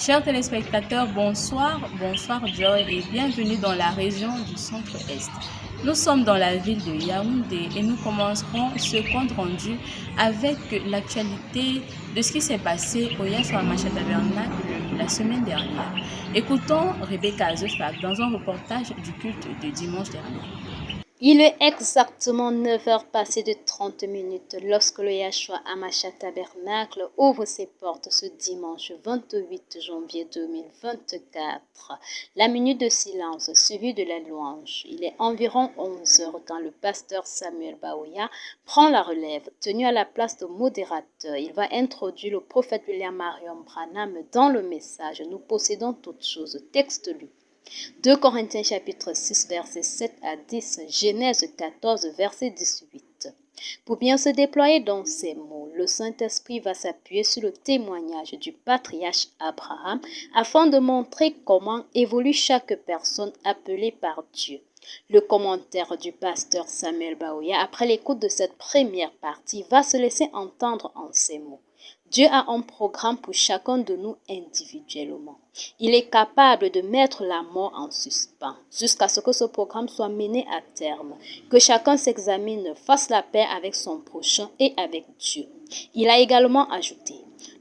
Chers téléspectateurs, bonsoir, bonsoir Joy et bienvenue dans la région du Centre-Est. Nous sommes dans la ville de Yaoundé et nous commencerons ce compte rendu avec l'actualité de ce qui s'est passé au Yahshua Hamashiach Tabernacle la semaine dernière. Écoutons Rebecca Azefak dans un reportage du culte de dimanche dernier. Il est exactement 9 heures passées de 30 minutes lorsque le Yahshua Hamashiach Tabernacle ouvre ses portes ce dimanche 28 janvier 2024. La minute de silence suivie de la louange. Il est environ 11 heures quand le pasteur Samuel Baoya prend la relève. Tenu à la place de modérateur, il va introduire le prophète William Marion Branham dans le message « Nous possédons toutes choses ». Texte lu. 2 Corinthiens chapitre 6 versets 7 à 10, Genèse 14 verset 18. Pour bien se déployer dans ces mots, le Saint-Esprit va s'appuyer sur le témoignage du patriarche Abraham afin de montrer comment évolue chaque personne appelée par Dieu. Le commentaire du pasteur Samuel Baoya après l'écoute de cette première partie va se laisser entendre en ces mots. Dieu a un programme pour chacun de nous individuellement. Il est capable de mettre la mort en suspens jusqu'à ce que ce programme soit mené à terme. Que chacun s'examine, fasse la paix avec son prochain et avec Dieu. Il a également ajouté: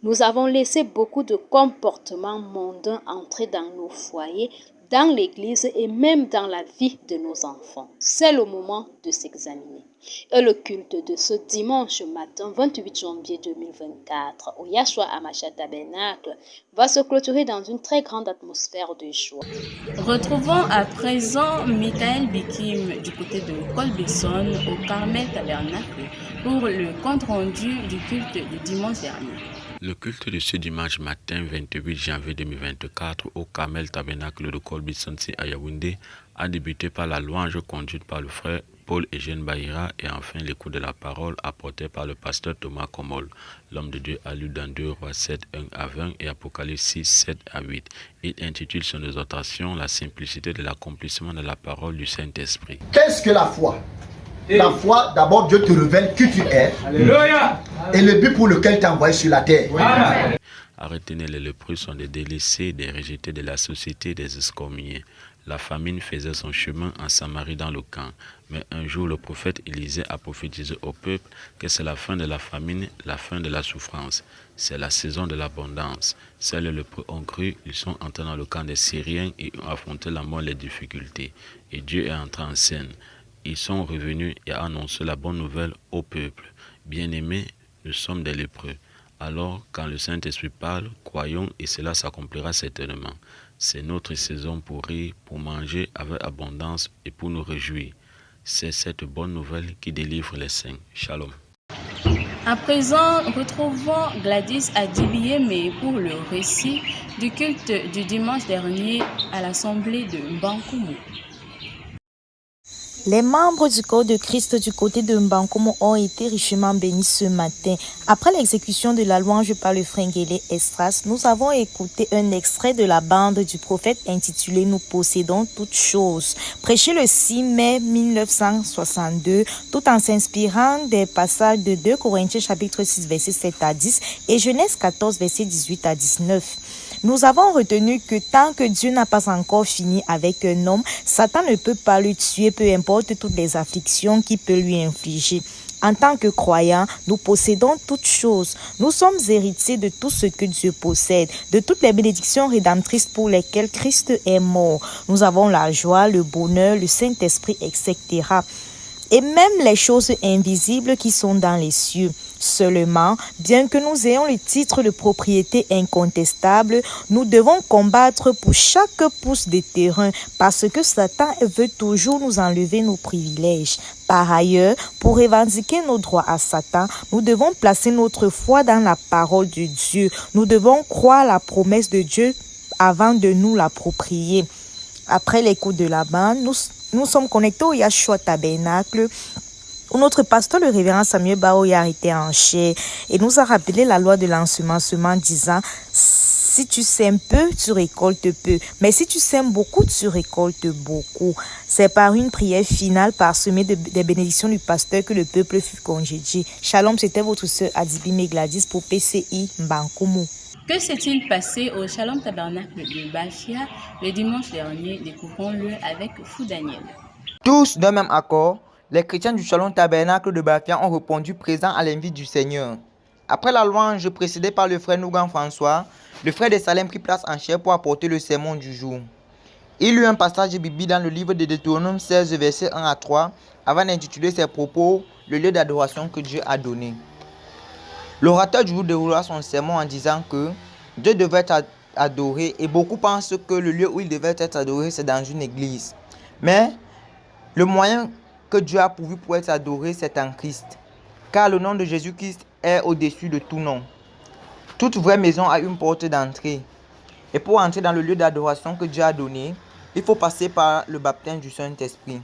nous avons laissé beaucoup de comportements mondains entrer dans nos foyers, dans l'église et même dans la vie de nos enfants. C'est le moment de s'examiner. Et le culte de ce dimanche matin 28 janvier 2024 au Yahshua Hamashiach Tabernacle va se clôturer dans une très grande atmosphère de joie. Retrouvons à présent Michael Bikim du côté de Colbison au Carmel Tabernacle pour le compte rendu du culte du dimanche dernier. Le culte de ce dimanche matin 28 janvier 2024 au Carmel Tabernacle de Colbison à Yaoundé a débuté par la louange conduite par le frère Paul-Eugène Bahira et enfin l'écoute de la parole apportée par le pasteur Thomas Komol. L'homme de Dieu a lu dans 2 Rois 7, 1 à 20 et Apocalypse 6, 7 à 8. Il intitule son exhortation « La simplicité de l'accomplissement de la parole du Saint-Esprit ». Qu'est-ce que la foi? La foi, d'abord Dieu te révèle qui tu es. Alléluia. Et le but pour lequel tu es envoyé sur la terre. Amen. À retenir, les lépreux sont des délaissés, des rejetés de la société, des excommuniés. La famine faisait son chemin en Samarie dans le camp. Mais un jour, le prophète Élisée a prophétisé au peuple que c'est la fin de la famine, la fin de la souffrance. C'est la saison de l'abondance. Seuls les lépreux ont cru, ils sont entrés dans le camp des Syriens et ont affronté la mort et les difficultés. Et Dieu est entré en scène. Ils sont revenus et ont annoncé la bonne nouvelle au peuple. Bien-aimés, nous sommes des lépreux. Alors, quand le Saint-Esprit parle, croyons et cela s'accomplira certainement. C'est notre saison pour rire, pour manger avec abondance et pour nous réjouir. C'est cette bonne nouvelle qui délivre les saints. Shalom. À présent, retrouvons Gladys Adibiyeme pour le récit du culte du dimanche dernier à l'assemblée de Mbankumu. Les membres du corps de Christ du côté de Mbankumu ont été richement bénis ce matin. Après l'exécution de la louange par le Fringele Estras, nous avons écouté un extrait de la bande du prophète intitulé « Nous possédons toutes choses », prêché le 6 mai 1962, tout en s'inspirant des passages de 2 Corinthiens chapitre 6 versets 7 à 10 et Genèse 14 versets 18 à 19. Nous avons retenu que tant que Dieu n'a pas encore fini avec un homme, Satan ne peut pas le tuer, peu importe toutes les afflictions qu'il peut lui infliger. En tant que croyants, nous possédons toutes choses. Nous sommes héritiers de tout ce que Dieu possède, de toutes les bénédictions rédemptrices pour lesquelles Christ est mort. Nous avons la joie, le bonheur, le Saint-Esprit, etc. Et même les choses invisibles qui sont dans les cieux. Seulement, bien que nous ayons le titre de propriété incontestable, nous devons combattre pour chaque pouce de terrain parce que Satan veut toujours nous enlever nos privilèges. Par ailleurs, pour revendiquer nos droits à Satan, nous devons placer notre foi dans la parole de Dieu. Nous devons croire la promesse de Dieu avant de nous l'approprier. Après l'écoute de la bande, nous sommes connectés au Yahshua Tabernacle, où notre pasteur, le révérend Samuel Baoya, était en chair et nous a rappelé la loi de l'ensemencement disant « Si tu sèmes peu, tu récoltes peu. Mais si tu sèmes beaucoup, tu récoltes beaucoup. » C'est par une prière finale parsemée des bénédictions du pasteur que le peuple fut congédié. Shalom, c'était votre sœur Adibiyeme Gladys pour PCI Mbankumu. Que s'est-il passé au Shalom Tabernacle de Bafia le dimanche dernier? Découvrons-le avec Fou Daniel. Tous d'un même accord, les chrétiens du Shalom Tabernacle de Bafia ont répondu présent à l'invite du Seigneur. Après la louange précédée par le frère Nougan François, le frère de Salem prit place en chair pour apporter le sermon du jour. Il lut un passage biblique dans le livre de Deutéronome 16, versets 1 à 3, avant d'intituler ses propos « Le lieu d'adoration que Dieu a donné ». L'orateur du jour déroula son sermon en disant que Dieu devait être adoré et beaucoup pensent que le lieu où il devait être adoré, c'est dans une église. Mais le moyen que Dieu a pourvu pour être adoré, c'est en Christ, car le nom de Jésus-Christ est au-dessus de tout nom. Toute vraie maison a une porte d'entrée. Et pour entrer dans le lieu d'adoration que Dieu a donné, il faut passer par le baptême du Saint-Esprit.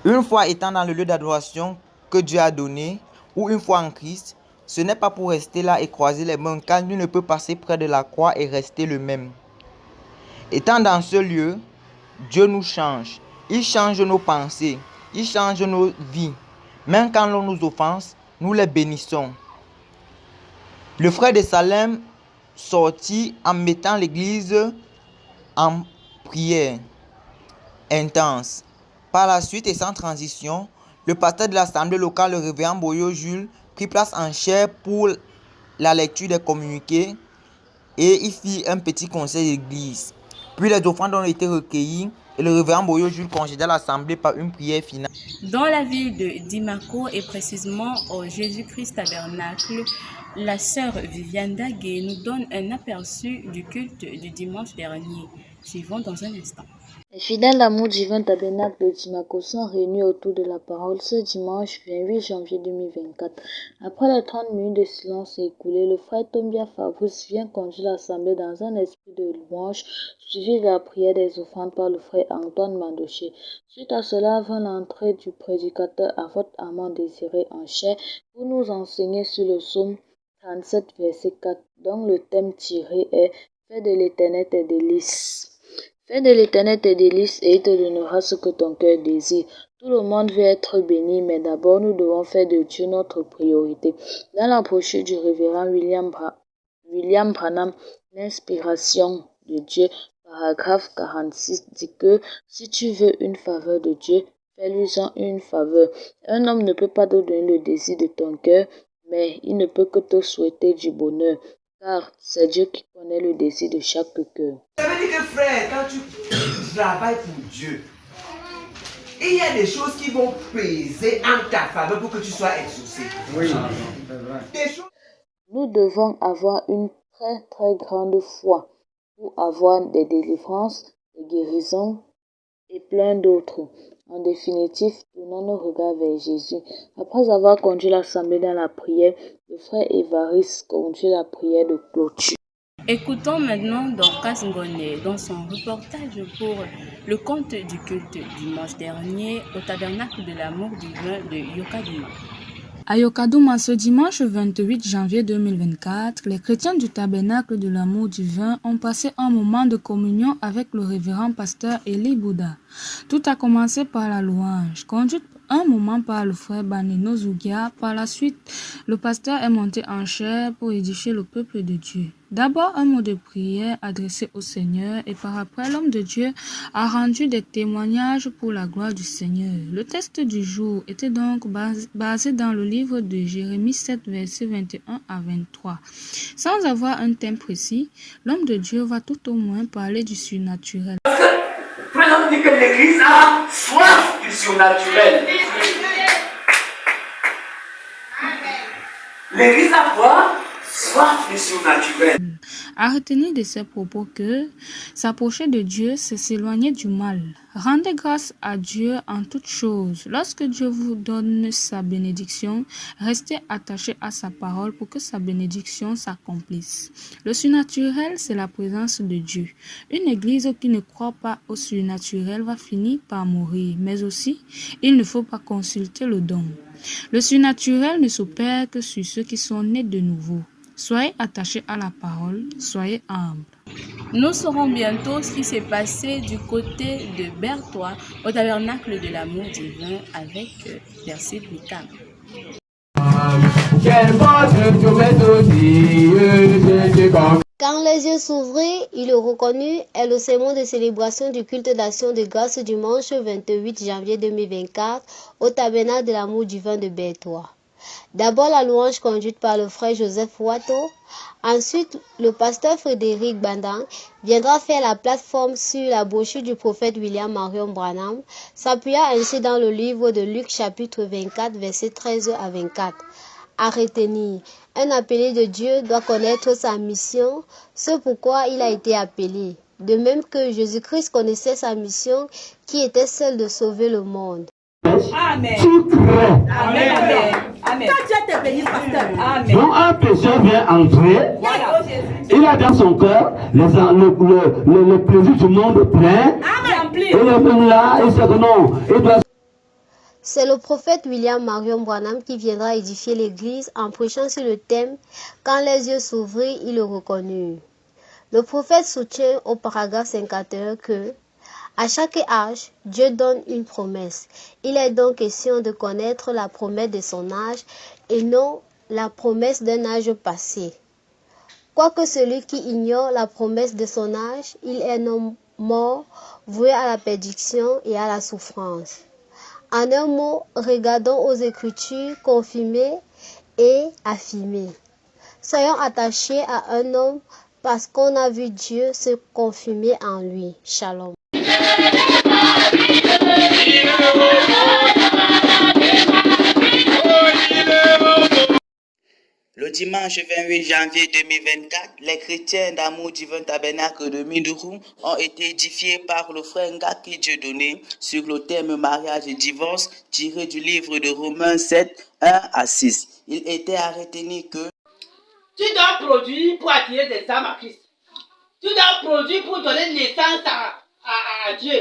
Une fois étant dans le lieu d'adoration que Dieu a donné, ou une fois en Christ, ce n'est pas pour rester là et croiser les mains, car nul ne peut passer près de la croix et rester le même. Étant dans ce lieu, Dieu nous change. Il change nos pensées, il change nos vies. Même quand l'on nous offense, nous les bénissons. Le frère de Salem sortit en mettant l'église en prière intense. Par la suite et sans transition, le pasteur de l'assemblée locale, le révérend Boyo Jules, prit place en chair pour la lecture des communiqués et il fit un petit conseil d'église. Puis les offrandes ont été recueillies et le révérend Boyo Jules congédia l'assemblée par une prière finale. Dans la ville de Dimako et précisément au Jésus-Christ Tabernacle, la sœur Viviane Daguet nous donne un aperçu du culte du dimanche dernier. Suivons dans un instant. Les fidèles d'amour divin tabernacle de Dimako sont réunis autour de la parole ce dimanche 28 janvier 2024. Après les 30 minutes de silence écoulées, le frère Tombia Fabrice vient conduire l'assemblée dans un esprit de louange, suivi de la prière des offrandes par le frère Antoine Mandoché. Suite à cela vint l'entrée du prédicateur à votre amant désiré en chair pour nous enseigner sur le psaume 37, verset 4, dont le thème tiré est « Fais de l'Éternel tes délices ». Fais de l'Éternel tes délices et il te donnera ce que ton cœur désire. Tout le monde veut être béni, mais d'abord nous devons faire de Dieu notre priorité. Dans la brochure du révérend William Branham, l'inspiration de Dieu, paragraphe 46, dit que si tu veux une faveur de Dieu, fais-lui-en une faveur. Un homme ne peut pas te donner le désir de ton cœur, mais il ne peut que te souhaiter du bonheur. Car c'est Dieu qui connaît le désir de chaque cœur. Ça veut dire que frère, quand tu travailles pour Dieu, il y a des choses qui vont peser en ta faveur pour que tu sois exaucé. Oui, c'est vrai. Nous devons avoir une très grande foi pour avoir des délivrances, des guérisons et plein d'autres. En définitive, tournons nos regards vers Jésus. Après avoir conduit l'assemblée dans la prière, le frère Évariste conduit la prière de clôture. Écoutons maintenant Dorcas Ngone dans son reportage pour le compte du culte dimanche dernier au tabernacle de l'amour divin de Yokadouma. À Yokadouma, ce dimanche 28 janvier 2024, les chrétiens du tabernacle de l'amour divin ont passé un moment de communion avec le révérend pasteur Eli Bouddha. Tout a commencé par la louange, conduite un moment par le frère Baneno Zougia. Par la suite, le pasteur est monté en chair pour édifier le peuple de Dieu. D'abord, un mot de prière adressé au Seigneur et par après, l'homme de Dieu a rendu des témoignages pour la gloire du Seigneur. Le texte du jour était donc basé dans le livre de Jérémie 7, versets 21 à 23. Sans avoir un thème précis, l'homme de Dieu va tout au moins parler du surnaturel. Présente dit que l'Église a soif du surnaturel. L'Église a quoi? Soif du surnaturel. À retenir de ces propos que s'approcher de Dieu, c'est s'éloigner du mal. Rendez grâce à Dieu en toutes choses. Lorsque Dieu vous donne sa bénédiction, restez attachés à sa parole pour que sa bénédiction s'accomplisse. Le surnaturel, c'est la présence de Dieu. Une église qui ne croit pas au surnaturel va finir par mourir, mais aussi, il ne faut pas consulter le don. Le surnaturel ne s'opère que sur ceux qui sont nés de nouveau. Soyez attachés à la parole, soyez humbles. Nous saurons bientôt ce qui s'est passé du côté de Berthois au tabernacle de l'amour divin avec Percy Picard. Quand les yeux s'ouvrirent, il le reconnut, et le sermon de célébration du culte d'action de grâce dimanche 28 janvier 2024 au tabernacle de l'amour divin de Berthois. D'abord la louange conduite par le frère Joseph Watteau. Ensuite, le pasteur Frédéric Bandang viendra faire la plateforme sur la brochure du prophète William Marion Branham, s'appuyant ainsi dans le livre de Luc chapitre 24, versets 13 à 24. À retenir, un appelé de Dieu doit connaître sa mission, ce pourquoi il a été appelé. De même que Jésus-Christ connaissait sa mission, qui était celle de sauver le monde. Amen. Amen. Amen. Amen. Quand Dieu te bénisse, pasteur. Amen. Quand un pécheur vient entrer, il a dans son cœur le plaisir du monde plein. Amen. Et il est même là, il sait que non, il doit. C'est le prophète William Marion Branham qui viendra édifier l'église en prêchant sur le thème « Quand les yeux s'ouvrirent, il le reconnut ». Le prophète soutient au paragraphe 51 que à chaque âge, Dieu donne une promesse. Il est donc question de connaître la promesse de son âge et non la promesse d'un âge passé. Quoique celui qui ignore la promesse de son âge, il est un homme mort, voué à la perdition et à la souffrance. En un mot, regardons aux Écritures confirmées et affirmées. Soyons attachés à un homme parce qu'on a vu Dieu se confirmer en lui. Shalom. Le dimanche 28 janvier 2024, les chrétiens d'amour divin tabernacle de Mindouroum ont été édifiés par le frère Ngaki Dieudonné sur le thème mariage et divorce tiré du livre de Romains 7, 1 à 6. Il était à retenir que tu dois produire pour attirer des âmes à Christ. Tu dois produire pour donner naissance à Dieu.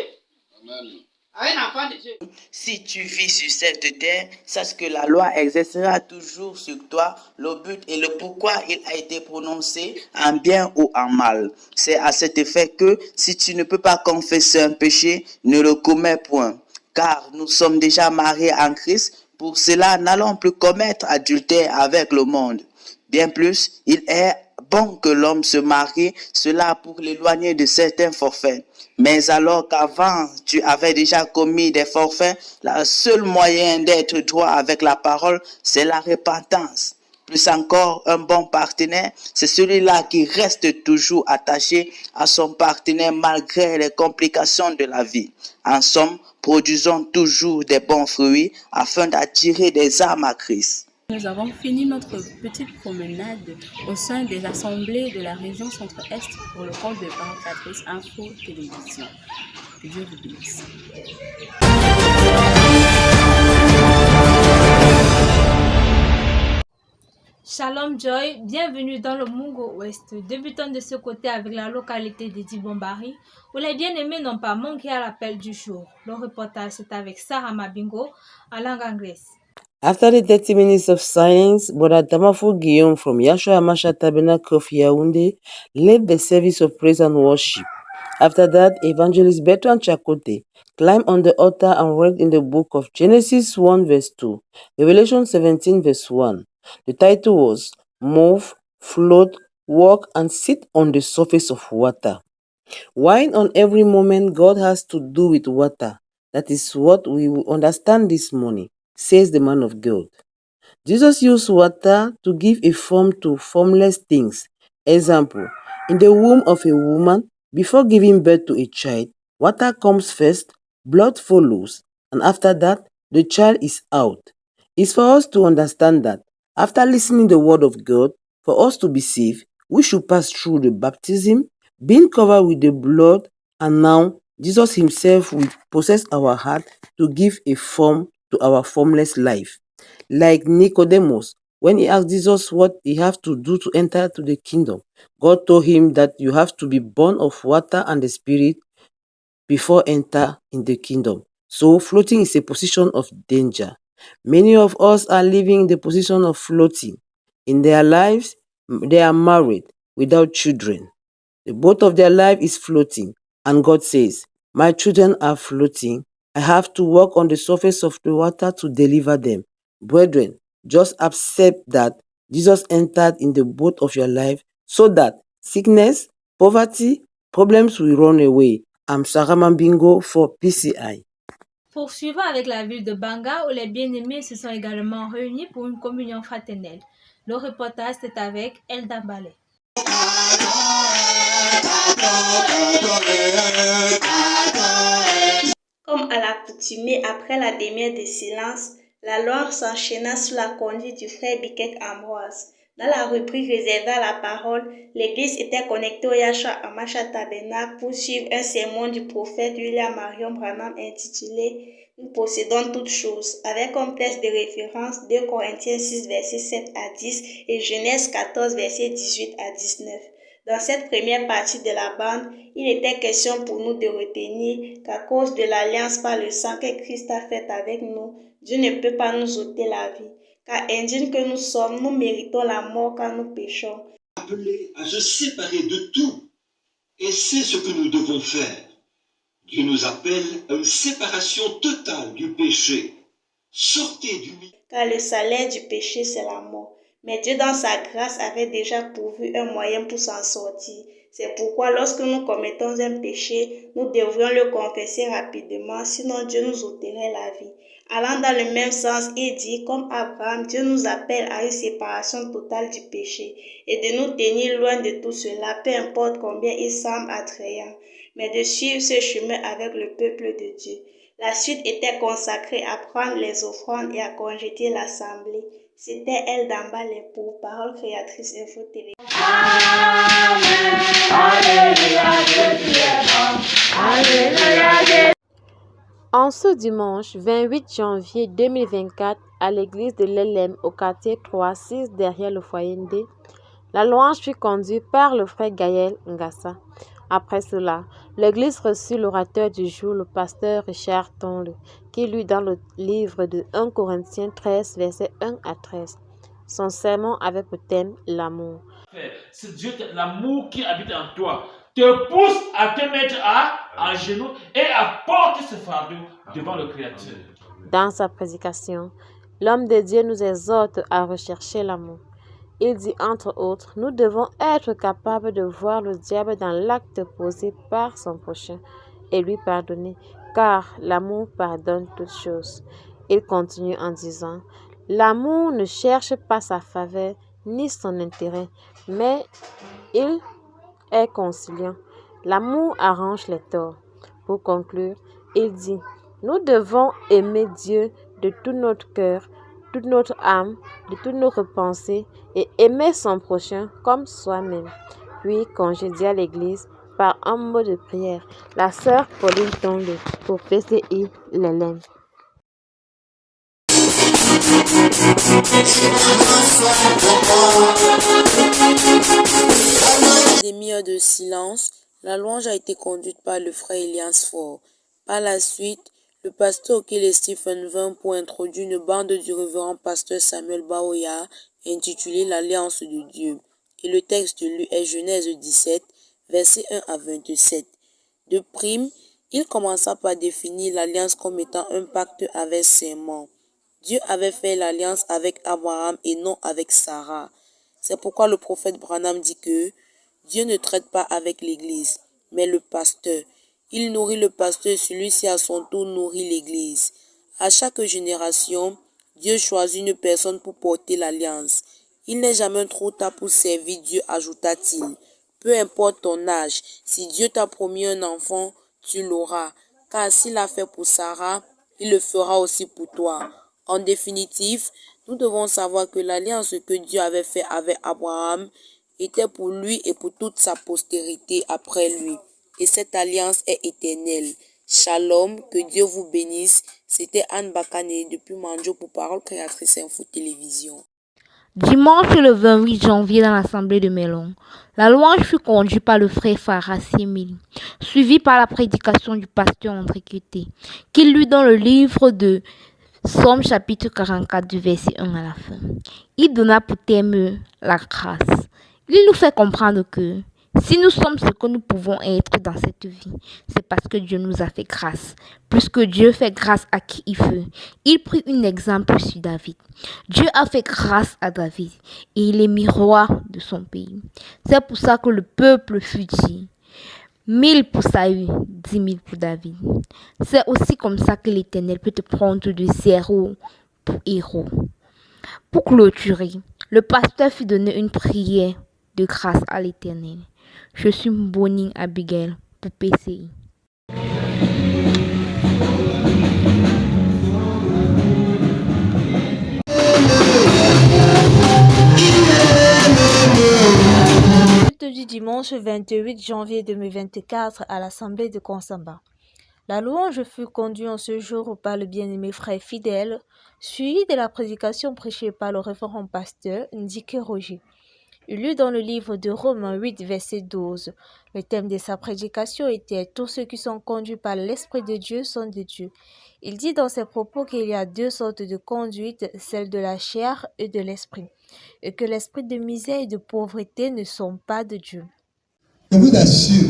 Amen. À un enfant de Dieu. si tu vis sur cette terre, sache que la loi exercera toujours sur toi le but et le pourquoi il a été prononcé en bien ou en mal. C'est à cet effet que si tu ne peux pas confesser un péché, ne le commets point. Car nous sommes déjà mariés en Christ, pour cela n'allons plus commettre adultère avec le monde. Bien plus, il est bon que l'homme se marie, cela pour l'éloigner de certains forfaits. Mais alors qu'avant tu avais déjà commis des forfaits, le seul moyen d'être droit avec la parole, c'est la repentance. Plus encore, un bon partenaire, c'est celui-là qui reste toujours attaché à son partenaire malgré les complications de la vie. En somme, produisons toujours des bons fruits afin d'attirer des âmes à Christ. Nous avons fini notre petite promenade au sein des assemblées de la région Centre-Est pour le compte de Parencatrice Info Télévision. Que Dieu vous bénisse. Shalom Joy, bienvenue dans le Mungo Ouest. Débutons de ce côté avec la localité de Dibombari, où les bien-aimés n'ont pas manqué à l'appel du jour. Le reportage c'est avec Sarah Mabingo en langue anglaise. After the 30 minutes of silence, Brother Damafu Guillaume from Yahshua Hamashiach Tabernacle of Yaoundé led the service of praise and worship. After that, Evangelist Bertrand Chakote climbed on the altar and read in the book of Genesis 1 verse 2, Revelation 17 verse 1. The title was Move, Float, Walk and Sit on the Surface of Water. While on every moment God has to do with water, that is what we will understand this morning, says the man of God. Jesus used water to give a form to formless things. Example, in the womb of a woman, before giving birth to a child, water comes first, blood follows, and after that, the child is out. It's for us to understand that after listening the word of God, for us to be saved, we should pass through the baptism, being covered with the blood, and now Jesus himself will possess our heart to give a form to our formless life. Like Nicodemus, when he asked Jesus what he have to do to enter to the kingdom, God told him that you have to be born of water and the spirit before enter in the kingdom. So floating is a position of danger. Many of us are living in the position of floating. In their lives, they are married without children. The boat of their life is floating, and God says, my children are floating. I have to walk on the surface of the water to deliver them. Brethren, Just accept that Jesus entered in the boat of your life so that sickness, poverty, problems will run away. I'm Sarah Mambingo for PCI. Poursuivons avec la ville de Banga où les bien-aimés se sont également réunis pour une communion fraternelle. Le reportage est avec Elda Ballet. Comme à l'accoutumée après la demi-heure de silence, la louange s'enchaîna sous la conduite du frère Biquet Ambroise. Dans la rubrique réservée à la parole, l'église était connectée au Yahshua Hamashiach Tabernacle pour suivre un sermon du prophète William Marion Branham intitulé « Nous possédons toutes choses » avec comme texte de référence 2 Corinthiens 6 versets 7 à 10 et Genèse 14 versets 18 à 19. Dans cette première partie de la bande, il était question pour nous de retenir qu'à cause de l'alliance par le sang que Christ a faite avec nous, Dieu ne peut pas nous ôter la vie. Car indignes que nous sommes, nous méritons la mort quand nous péchons. Appelés à se séparer de tout, et c'est ce que nous devons faire. Dieu nous appelle à une séparation totale du péché. Sortez du milieu. Car le salaire du péché, c'est la mort. Mais Dieu, dans sa grâce, avait déjà pourvu un moyen pour s'en sortir. C'est pourquoi lorsque nous commettons un péché, nous devrions le confesser rapidement, sinon Dieu nous ôterait la vie. Allant dans le même sens, il dit, comme Abraham, Dieu nous appelle à une séparation totale du péché et de nous tenir loin de tout cela, peu importe combien il semble attrayant, mais de suivre ce chemin avec le peuple de Dieu. La suite était consacrée à prendre les offrandes et à congédier l'assemblée. C'était elle d'Amba les pour Parole Créatrice Info Télé. Amen. Alléluia, Dieu est bon. Alléluia. En ce dimanche 28 janvier 2024, à l'église de l'Elem au quartier 3-6 derrière le foyer Ndé, la louange fut conduite par le frère Gaël Ngassa. Après cela, l'église reçut l'orateur du jour, le pasteur Richard Tonle, qui lut dans le livre de 1 Corinthiens 13, versets 1 à 13. Son sermon avait pour thème l'amour. C'est Dieu, l'amour qui habite en toi, te pousse à te mettre à genoux et à porter ce fardeau devant le Créateur. Dans sa prédication, l'homme de Dieu nous exhorte à rechercher l'amour. Il dit entre autres, nous devons être capables de voir le diable dans l'acte posé par son prochain et lui pardonner, car l'amour pardonne toutes choses. Il continue en disant, l'amour ne cherche pas sa faveur ni son intérêt, mais il est conciliant. L'amour arrange les torts. Pour conclure, il dit, nous devons aimer Dieu de tout notre cœur, toute notre âme, de toutes nos pensées et aimer son prochain comme soi-même. Puis congédier à l'église par un mot de prière. La sœur Pauline Tonle pour PCI l'Elem. Demi-heure de silence, la louange a été conduite par le frère Elias Faure. Par la suite, le pasteur Okele Stephen vint pour introduire une bande du révérend pasteur Samuel Baoya intitulée l'Alliance de Dieu. Et le texte lu est Genèse 17, versets 1 à 27. De prime, il commença par définir l'alliance comme étant un pacte avec serment. Dieu avait fait l'alliance avec Abraham et non avec Sarah. C'est pourquoi le prophète Branham dit que Dieu ne traite pas avec l'Église, mais le pasteur. Il nourrit le pasteur et celui-ci à son tour nourrit l'Église. À chaque génération, Dieu choisit une personne pour porter l'alliance. Il n'est jamais trop tard pour servir Dieu, ajouta-t-il. Peu importe ton âge, si Dieu t'a promis un enfant, tu l'auras. Car s'il l'a fait pour Sarah, il le fera aussi pour toi. En définitive, nous devons savoir que l'alliance que Dieu avait faite avec Abraham était pour lui et pour toute sa postérité après lui. Et cette alliance est éternelle. Shalom, que Dieu vous bénisse. C'était Anne Bakane depuis Manjo pour Parole Créatrice Info Télévision. Dimanche le 28 janvier dans l'assemblée de Mélon, la louange fut conduite par le frère Farah Simili, suivie par la prédication du pasteur André Cuté, qui lut dans le livre de Somme chapitre 44 du verset 1 à la fin. Il donna pour thème la grâce. Il nous fait comprendre que Si nous sommes ce que nous pouvons être dans cette vie, c'est parce que Dieu nous a fait grâce. Plus que Dieu fait grâce à qui il veut. Il prit un exemple sur David. Dieu a fait grâce à David et il est mis roi de son pays. C'est pour ça que le peuple fut dit. 1000 pour Saül, 10 000 pour David. C'est aussi comme ça que l'Éternel peut te prendre de zéro pour héros. Pour clôturer, le pasteur fit donner une prière de grâce à l'Éternel. Je suis Mboni Abigail pour PCI. Du dimanche 28 janvier 2024 à l'Assemblée de Konsamba. La louange fut conduite en ce jour par le bien-aimé frère fidèle, suivi de la prédication prêchée par le révérend pasteur Ndike Roger. Il lut dans le livre de Romains 8, verset 12. Le thème de sa prédication était « Tous ceux qui sont conduits par l'Esprit de Dieu sont de Dieu ». Il dit dans ses propos qu'il y a deux sortes de conduite, celle de la chair et de l'esprit, et que l'esprit de misère et de pauvreté ne sont pas de Dieu. Je vous assure,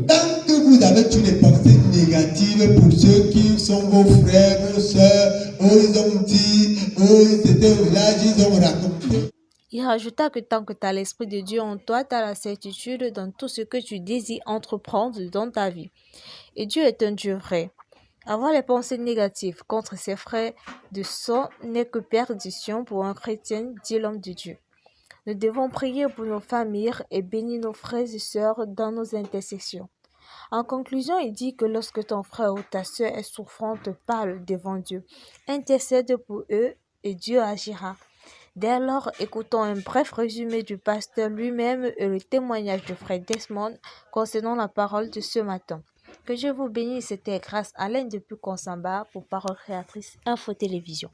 tant que vous avez toutes les pensées négatives pour ceux qui sont vos frères, vos soeurs, ils ont dit, c'était au village, ils ont raconté. Il rajouta que tant que tu as l'Esprit de Dieu en toi, tu as la certitude dans tout ce que tu désires entreprendre dans ta vie. Et Dieu est un Dieu vrai. Avoir les pensées négatives contre ses frères de sang n'est que perdition pour un chrétien, dit l'homme de Dieu. Nous devons prier pour nos familles et bénir nos frères et sœurs dans nos intercessions. En conclusion, il dit que lorsque ton frère ou ta sœur est souffrante, parle devant Dieu. Intercède pour eux et Dieu agira. Dès lors, écoutons un bref résumé du pasteur lui-même et le témoignage de frère Desmond concernant la parole de ce matin. Que Dieu vous bénisse, c'était grâce à Alain depuis Konsamba pour Parole Créatrice Info Télévision.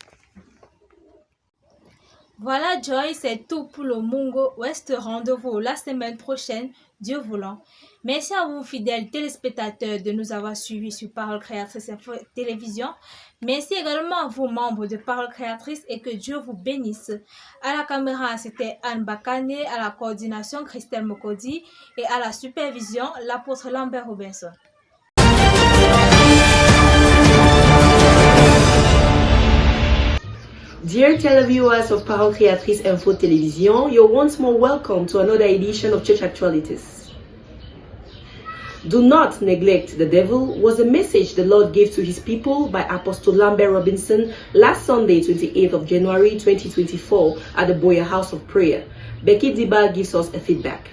Voilà Joy, c'est tout pour le Mungo Ouest. Rendez-vous la semaine prochaine, Dieu voulant. Merci à vous fidèles téléspectateurs de nous avoir suivis sur Parole Créatrice Info Télévision. Merci également à vous membres de Parole Créatrice et que Dieu vous bénisse. À la caméra, c'était Anne Bakane, à la coordination Christelle Mokodi et à la supervision l'apôtre Lambert Robinson. Dear televiewers of Parole Créatrice Info Television, you're once more welcome to another edition of Church Actualities. Do not neglect the devil was a message the Lord gave to his people by Apostle Lambert Robinson last Sunday, 28th of January 2024 at the Boyer House of Prayer. Becky Diba gives us a feedback.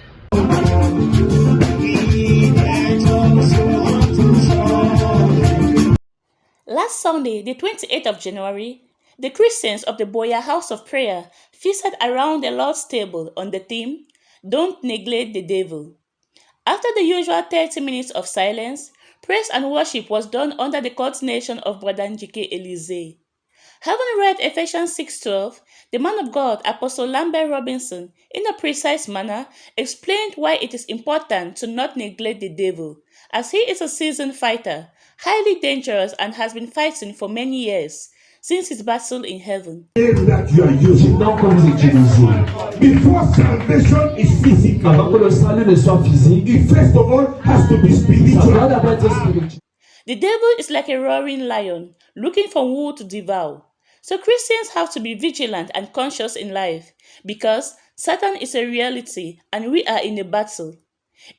Last Sunday, the 28th of January, the Christians of the Boyer House of Prayer feasted around the Lord's table on the theme, Don't Neglect the Devil. After the usual 30 minutes of silence, praise and worship was done under the coordination of Brother Njike Elise. Having read Ephesians 6:12, the man of God, Apostle Lambert Robinson, in a precise manner, explained why it is important to not neglect the devil, as he is a seasoned fighter, highly dangerous and has been fighting for many years, since his battle in heaven. That you are using, before salvation is physical, avant que le salut ne soit physique, it first of all has to be spiritual. The devil is like a roaring lion, looking for who to devour. So Christians have to be vigilant and conscious in life, because Satan is a reality and we are in a battle.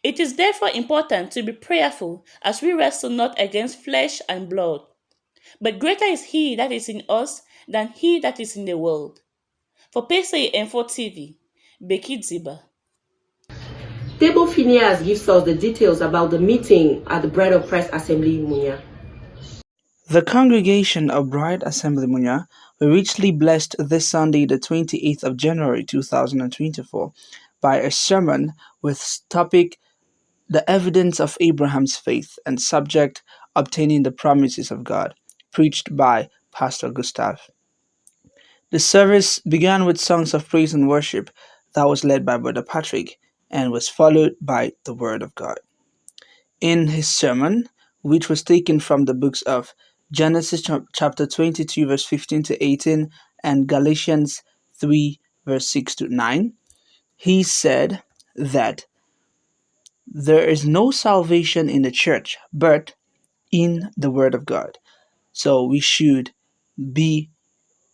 It is therefore important to be prayerful as we wrestle not against flesh and blood, but greater is he that is in us than he that is in the world. For PCI Info TV, Becky Ziba. Table Phineas gives us the details about the meeting at the Bride of Christ Assembly Munya. The congregation of Bride Assembly Munya were richly blessed this Sunday, the 28th of January 2024, by a sermon with topic The Evidence of Abraham's Faith and subject Obtaining the Promises of God, preached by Pastor Gustav. The service began with songs of praise and worship that was led by Brother Patrick and was followed by the Word of God. In his sermon, which was taken from the books of Genesis chapter 22 verse 15 to 18 and Galatians 3 verse 6 to 9, he said that there is no salvation in the church, but in the Word of God. So we should be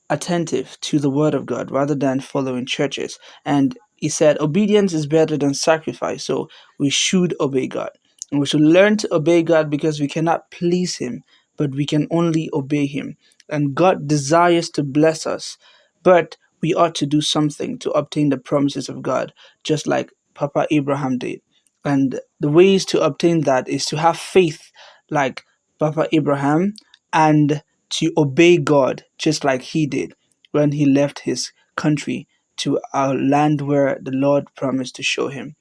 attentive to the Word of God rather than following churches. And he said, obedience is better than sacrifice. So we should obey God. And we should learn to obey God because we cannot please Him, but we can only obey Him. And God desires to bless us, but we ought to do something to obtain the promises of God, just like Papa Abraham did. And the ways to obtain that is to have faith like Papa Abraham and to obey God just like he did when he left his country to a land where the Lord promised to show him.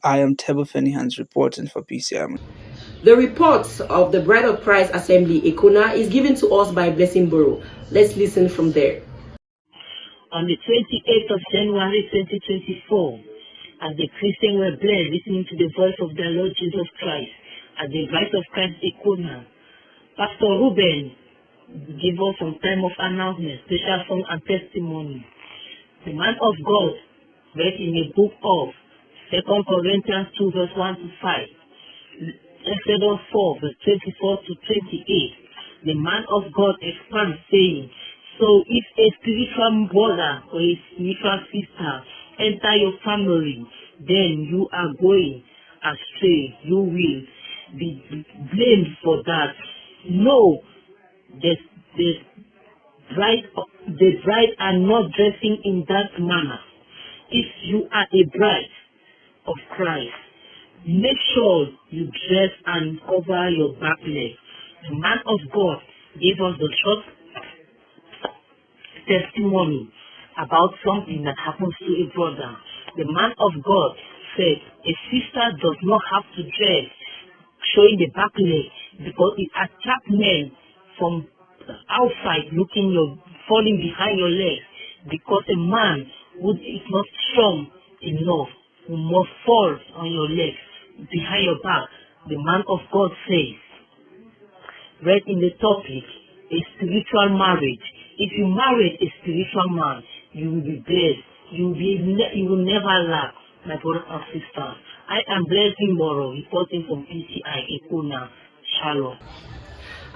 I am Tebo Fenihans reporting for PCM. The report of the Bride of Christ Assembly, Ekona, is given to us by Blessing Borough. Let's listen from there. On the 28th of January 2024, as the Christians were blessed listening to the voice of their Lord Jesus Christ at the Bride of Christ Ekona, Pastor Ruben gave us some time of announcement, special song and testimony. The man of God read in the book of 2 Corinthians 2 verse 1 to 5, Exodus 4 verse 24 to 28. The man of God expands saying, so if a spiritual brother or a spiritual sister enter your family, then you are going astray. You will be blamed for that. No, the bride are not dressing in that manner. If you are a bride of Christ, make sure you dress and cover your back leg. The man of God gave us the short testimony about something that happens to a brother. The man of God said a sister does not have to dress showing the back leg because it attracts men from outside falling behind your legs, because a man who is not strong enough who must fall on your legs behind your back. The man of God says, read in the topic, a spiritual marriage. If you marry a spiritual man, you will be blessed. You will never lack, my brothers and sisters. I am Blessing Moro, reporting from PCI Ekona. Shalom.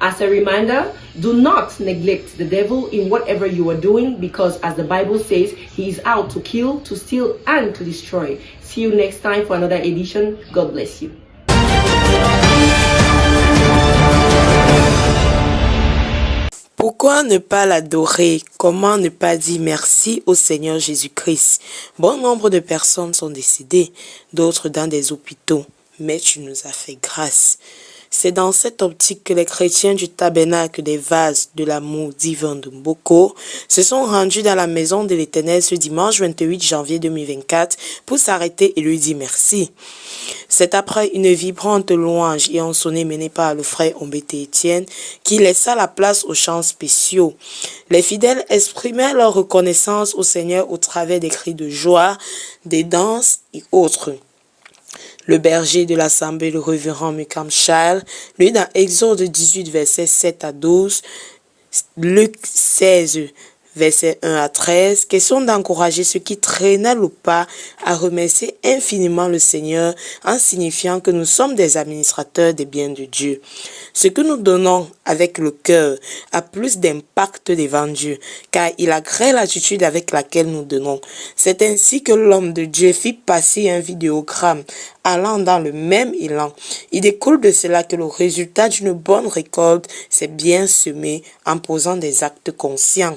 As a reminder, do not neglect the devil in whatever you are doing, because as the Bible says, he is out to kill, to steal, and to destroy. See you next time for another edition. God bless you. Pourquoi ne pas l'adorer? Comment ne pas dire merci au Seigneur Jésus-Christ? Bon nombre de personnes sont décédées, d'autres dans des hôpitaux, mais tu nous as fait grâce. C'est dans cette optique que les chrétiens du tabernacle des vases de l'amour divin de Mboko se sont rendus dans la maison de l'Éternel ce dimanche 28 janvier 2024 pour s'arrêter et lui dire merci. C'est après une vibrante louange et un sonnet mené par le frère Ombete Etienne qui laissa la place aux chants spéciaux. Les fidèles exprimaient leur reconnaissance au Seigneur au travers des cris de joie, des danses et autres. Le berger de l'assemblée, le révérend Mukam Charles, lui dans Exode 18, versets 7 à 12, Luc 16, versets 1 à 13, question d'encourager ceux qui traînaient le pas à remercier infiniment le Seigneur en signifiant que nous sommes des administrateurs des biens de Dieu. Ce que nous donnons avec le cœur a plus d'impact devant Dieu, car il agrée l'attitude avec laquelle nous donnons. C'est ainsi que l'homme de Dieu fit passer un vidéogramme allant dans le même élan. Il découle de cela que le résultat d'une bonne récolte, c'est bien semé en posant des actes conscients.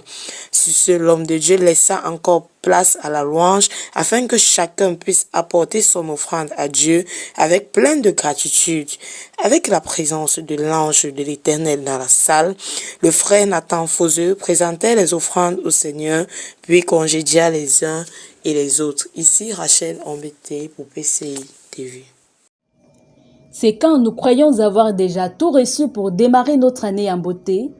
Sur ce, l'homme de Dieu laissa encore place à la louange afin que chacun puisse apporter son offrande à Dieu avec plein de gratitude. Avec la présence de l'ange de l'Éternel dans la salle, le frère Nathan Fauzeux présentait les offrandes au Seigneur, puis congédia les uns et les autres. Ici, Rachel Ombete pour PCI TV. C'est quand nous croyons avoir déjà tout reçu pour démarrer notre année en beauté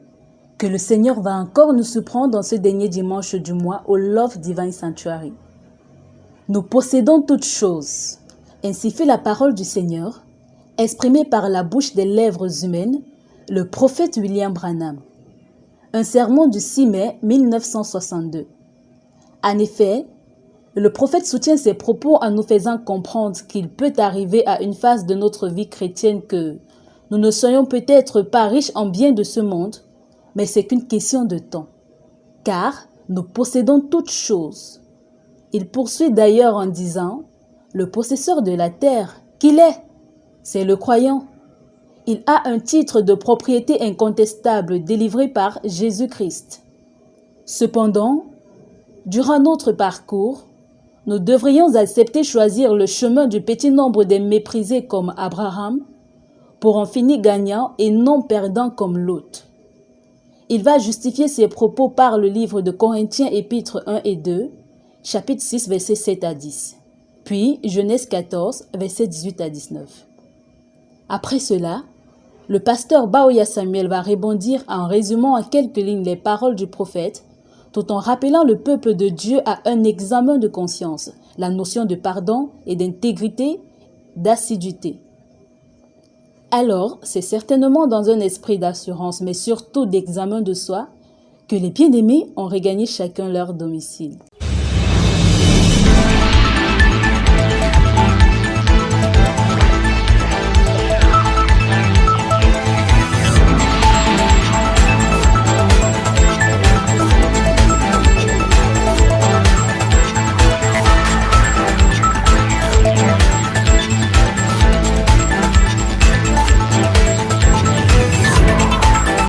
que le Seigneur va encore nous surprendre dans ce dernier dimanche du mois au Love Divine Sanctuary. Nous possédons toutes choses. Ainsi fait la parole du Seigneur, exprimée par la bouche des lèvres humaines, le prophète William Branham. Un sermon du 6 mai 1962. En effet, Le prophète soutient ses propos en nous faisant comprendre qu'il peut arriver à une phase de notre vie chrétienne que nous ne soyons peut-être pas riches en biens de ce monde, mais c'est qu'une question de temps. Car nous possédons toutes choses. Il poursuit d'ailleurs en disant, le possesseur de la terre, qu'il est, c'est le croyant. Il a un titre de propriété incontestable délivré par Jésus-Christ. Cependant, durant notre parcours, nous devrions accepter choisir le chemin du petit nombre des méprisés comme Abraham, pour en finir gagnant et non perdant comme Lot. Il va justifier ses propos par le livre de Corinthiens épîtres 1 et 2, chapitre 6, versets 7 à 10, puis Genèse 14, versets 18 à 19. Après cela, le pasteur Baoya Samuel va rebondir en résumant en quelques lignes les paroles du prophète, tout en rappelant le peuple de Dieu à un examen de conscience, la notion de pardon et d'intégrité, d'assiduité. Alors, c'est certainement dans un esprit d'assurance, mais surtout d'examen de soi, que les bien-aimés ont regagné chacun leur domicile.